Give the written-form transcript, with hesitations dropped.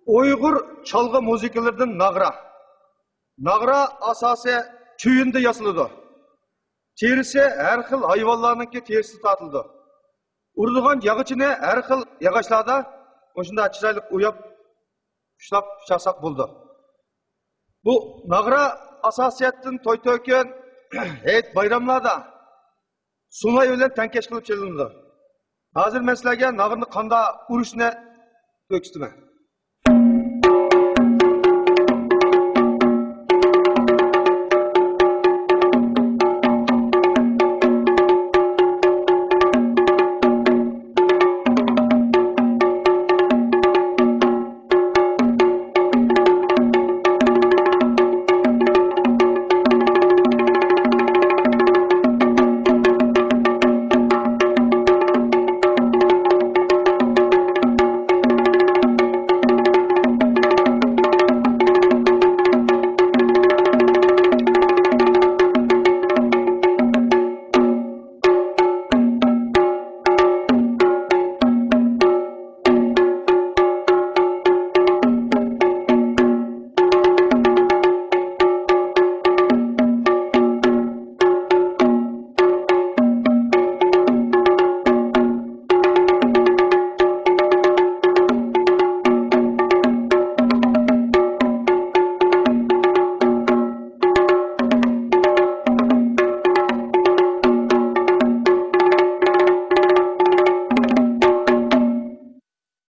Uyghur çalgı müzikalardan nağra. Nağra asası tüyünde yasılıdı. Terisi her xil hayvanlarınki terisi tatıldı. Urduğan yağıçını her xil yağaçlarda oşunda çıraylık uyap, pişlap, şasak buldu. Bu nağra asasiyetin toy töken heyet bayramlarda sunay ölen tenkeş kılıp çelindi. Hazır mesleğe nağırını kanda uruşuna döküstüme.